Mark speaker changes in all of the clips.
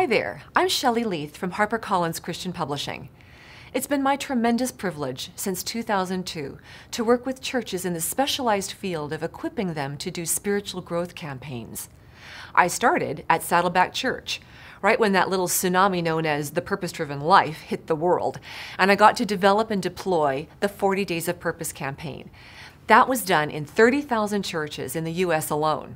Speaker 1: Hi there, I'm Shelley Leith from HarperCollins Christian Publishing. It's been my tremendous privilege since 2002 to work with churches in the specialized field of equipping them to do spiritual growth campaigns. I started at Saddleback Church, right when that little tsunami known as the Purpose-Driven Life hit the world, and I got to develop and deploy the 40 Days of Purpose campaign. That was done in 30,000 churches in the U.S. alone.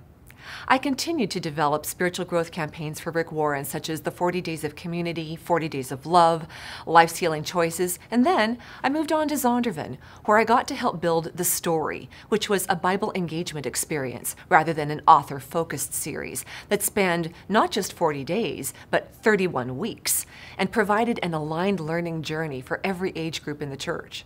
Speaker 1: I continued to develop spiritual growth campaigns for Rick Warren, such as the 40 Days of Community, 40 Days of Love, Life's Healing Choices, and then I moved on to Zondervan, where I got to help build The Story, which was a Bible engagement experience rather than an author-focused series that spanned not just 40 days, but 31 weeks, and provided an aligned learning journey for every age group in the church.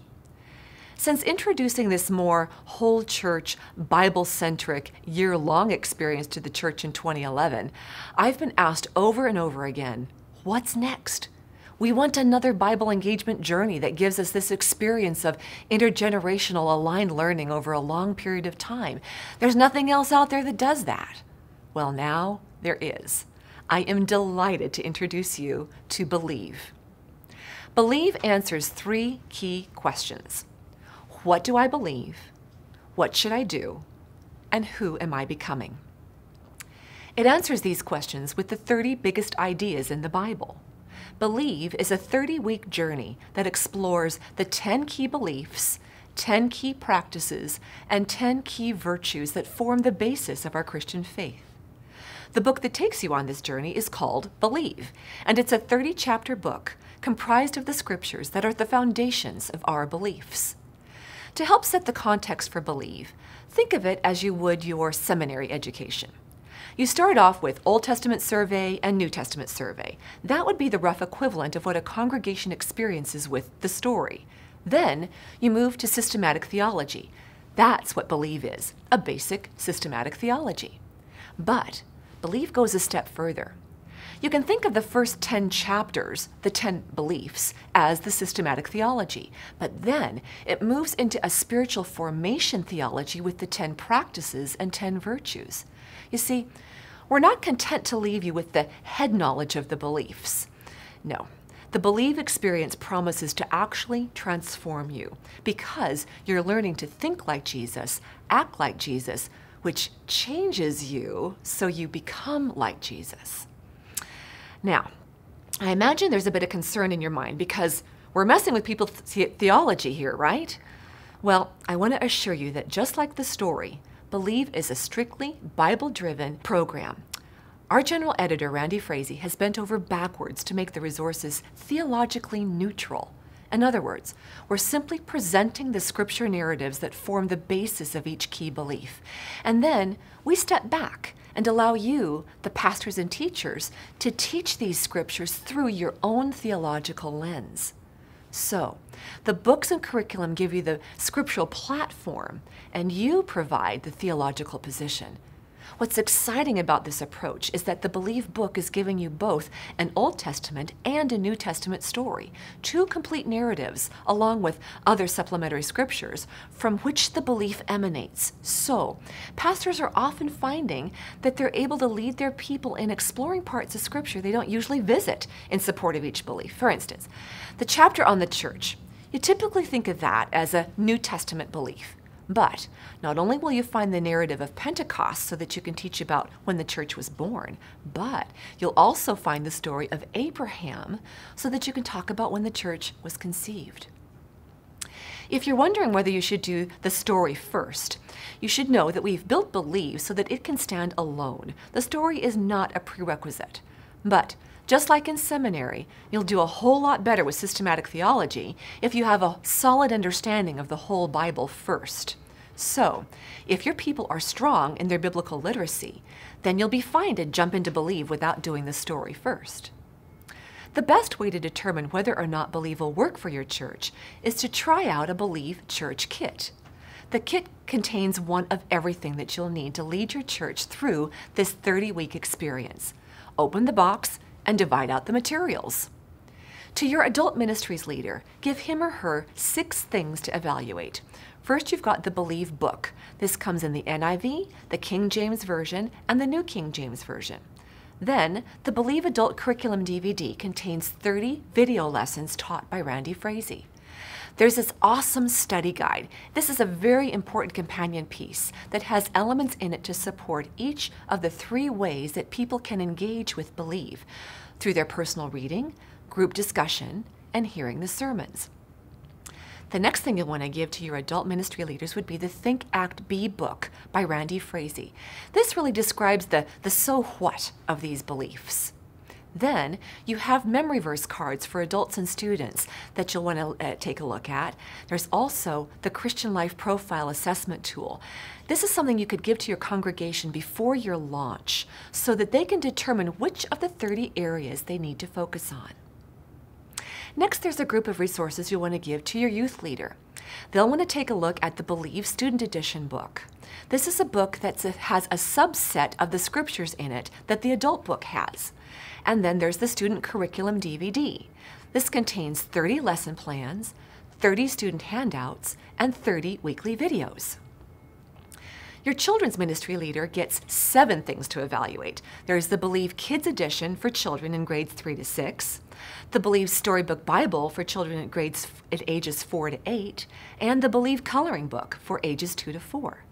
Speaker 1: Since introducing this more whole church, Bible-centric, year-long experience to the church in 2011, I've been asked over and over again, what's next? We want another Bible engagement journey that gives us this experience of intergenerational aligned learning over a long period of time. There's nothing else out there that does that. Well, now there is. I am delighted to introduce you to Believe. Believe answers 3 key questions. What do I believe? What should I do? And who am I becoming? It answers these questions with the 30 biggest ideas in the Bible. Believe is a 30-week journey that explores the 10 key beliefs, 10 key practices, and 10 key virtues that form the basis of our Christian faith. The book that takes you on this journey is called Believe, and it's a 30-chapter book comprised of the scriptures that are the foundations of our beliefs. To help set the context for Believe, think of it as you would your seminary education. You start off with Old Testament survey and New Testament survey. That would be the rough equivalent of what a congregation experiences with the story. Then you move to systematic theology. That's what Believe is, a basic systematic theology. But Believe goes a step further. You can think of the first 10 chapters, the 10 beliefs, as the systematic theology, but then it moves into a spiritual formation theology with the 10 practices and 10 virtues. You see, we're not content to leave you with the head knowledge of the beliefs. No, the Believe experience promises to actually transform you because you're learning to think like Jesus, act like Jesus, which changes you so you become like Jesus. Now, I imagine there's a bit of concern in your mind because we're messing with people's theology here, right? Well, I want to assure you that just like The Story, Believe is a strictly Bible-driven program. Our general editor, Randy Frazee, has bent over backwards to make the resources theologically neutral. In other words, we're simply presenting the scripture narratives that form the basis of each key belief. And then we step back and allow you, the pastors and teachers, to teach these scriptures through your own theological lens. So, the books and curriculum give you the scriptural platform, and you provide the theological position. What's exciting about this approach is that the Believe book is giving you both an Old Testament and a New Testament story, 2 complete narratives, along with other supplementary scriptures, from which the belief emanates. So, pastors are often finding that they're able to lead their people in exploring parts of Scripture they don't usually visit in support of each belief. For instance, the chapter on the church. You typically think of that as a New Testament belief. But not only will you find the narrative of Pentecost so that you can teach about when the church was born, but you'll also find the story of Abraham so that you can talk about when the church was conceived. If you're wondering whether you should do the story first, you should know that we've built Believe so that it can stand alone. The story is not a prerequisite. But just like in seminary, you'll do a whole lot better with systematic theology if you have a solid understanding of the whole Bible first. So, if your people are strong in their biblical literacy, then you'll be fine to jump into Believe without doing the story first. The best way to determine whether or not Believe will work for your church is to try out a Believe Church Kit. The kit contains one of everything that you'll need to lead your church through this 30-week experience. Open the box and divide out the materials. To your adult ministries leader, give him or her 6 things to evaluate. First, you've got the Believe book. This comes in the NIV, the King James Version, and the New King James Version. Then, the Believe Adult Curriculum DVD contains 30 video lessons taught by Randy Frazee. There's this awesome study guide. This is a very important companion piece that has elements in it to support each of the 3 ways that people can engage with Believe through their personal reading, group discussion, and hearing the sermons. The next thing you'll want to give to your adult ministry leaders would be the Think, Act, Be book by Randy Frazee. This really describes the so what of these beliefs. Then you have memory verse cards for adults and students that you'll want to take a look at. There's also the Christian Life Profile Assessment Tool. This is something you could give to your congregation before your launch so that they can determine which of the 30 areas they need to focus on. Next, there's a group of resources you'll want to give to your youth leader. They'll want to take a look at the Believe Student Edition book. This is a book that has a subset of the scriptures in it that the adult book has. And then there's the Student Curriculum DVD. This contains 30 lesson plans, 30 student handouts, and 30 weekly videos. Your children's ministry leader gets 7 things to evaluate. There's the Believe Kids Edition for children in grades 3 to 6, the Believe Storybook Bible for children at ages 4 to 8, and the Believe Coloring Book for ages 2 to 4.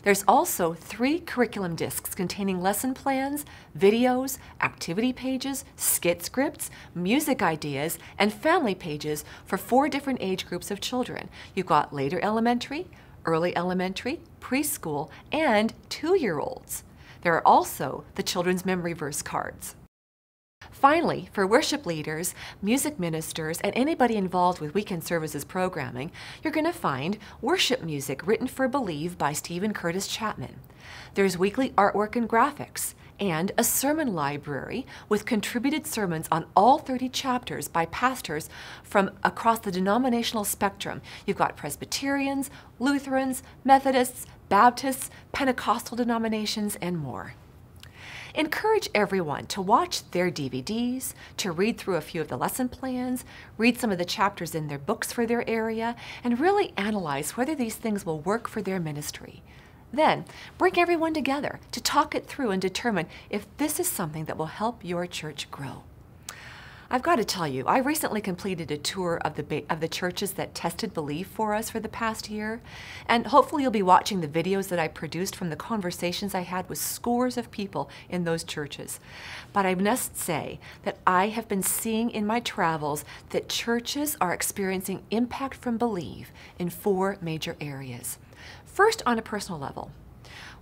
Speaker 1: There's also 3 curriculum discs containing lesson plans, videos, activity pages, skit scripts, music ideas, and family pages for 4 different age groups of children. You've got later elementary, early elementary, preschool, and 2-year-olds. There are also the children's memory verse cards. Finally, for worship leaders, music ministers, and anybody involved with weekend services programming, you're going to find worship music written for Believe by Stephen Curtis Chapman. There's weekly artwork and graphics, and a sermon library with contributed sermons on all 30 chapters by pastors from across the denominational spectrum. You've got Presbyterians, Lutherans, Methodists, Baptists, Pentecostal denominations, and more. Encourage everyone to watch their DVDs, to read through a few of the lesson plans, read some of the chapters in their books for their area, and really analyze whether these things will work for their ministry. Then, bring everyone together to talk it through and determine if this is something that will help your church grow. I've got to tell you, I recently completed a tour of the churches that tested Believe for us for the past year, and hopefully you'll be watching the videos that I produced from the conversations I had with scores of people in those churches. But I must say that I have been seeing in my travels that churches are experiencing impact from Believe in 4 major areas. First, on a personal level.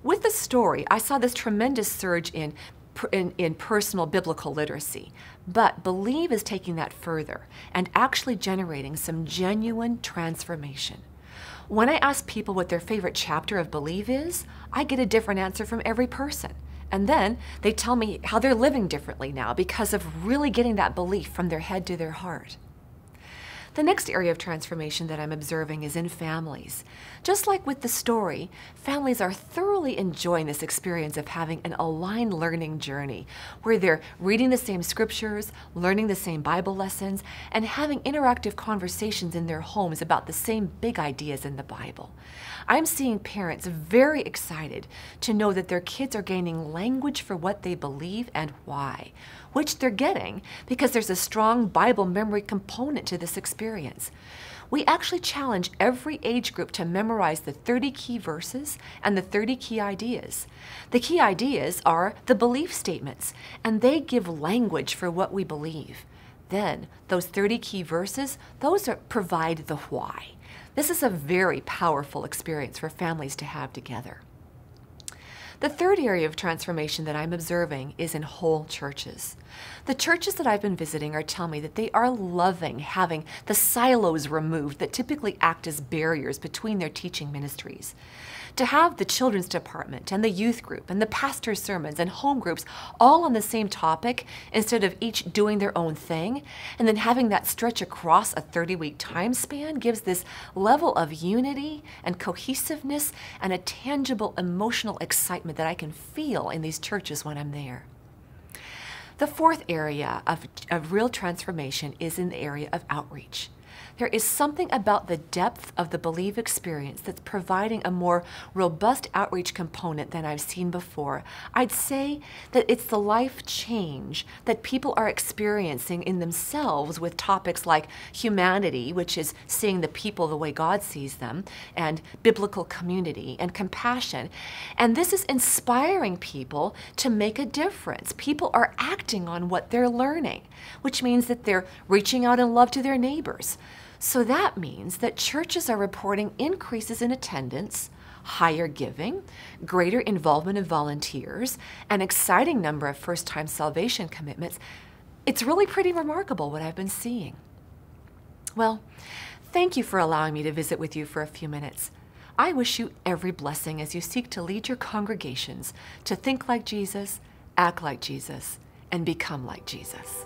Speaker 1: With the story, I saw this tremendous surge in personal biblical literacy, but Believe is taking that further and actually generating some genuine transformation. When I ask people what their favorite chapter of Believe is, I get a different answer from every person. And then they tell me how they're living differently now because of really getting that belief from their head to their heart. The next area of transformation that I'm observing is in families. Just like with the story, families are thoroughly enjoying this experience of having an aligned learning journey where they're reading the same scriptures, learning the same Bible lessons, and having interactive conversations in their homes about the same big ideas in the Bible. I'm seeing parents very excited to know that their kids are gaining language for what they believe and why, which they're getting because there's a strong Bible memory component to this experience. We actually challenge every age group to memorize the 30 key verses and the 30 key ideas. The key ideas are the belief statements, and they give language for what we believe. Then, those 30 key verses, provide the why. This is a very powerful experience for families to have together. The third area of transformation that I'm observing is in whole churches. The churches that I've been visiting are telling me that they are loving having the silos removed that typically act as barriers between their teaching ministries. To have the children's department and the youth group and the pastor's sermons and home groups all on the same topic instead of each doing their own thing, and then having that stretch across a 30-week time span gives this level of unity and cohesiveness and a tangible emotional excitement that I can feel in these churches when I'm there. The fourth area of real transformation is in the area of outreach. there is something about the depth of the Believe experience that's providing a more robust outreach component than I've seen before. I'd say that it's the life change that people are experiencing in themselves with topics like humanity, which is seeing the people the way God sees them, and biblical community and compassion. And this is inspiring people to make a difference. People are acting on what they're learning, which means that they're reaching out in love to their neighbors. So that means that churches are reporting increases in attendance, higher giving, greater involvement of volunteers, an exciting number of first-time salvation commitments. It's really pretty remarkable what I've been seeing. Well, thank you for allowing me to visit with you for a few minutes. I wish you every blessing as you seek to lead your congregations to think like Jesus, act like Jesus, and become like Jesus.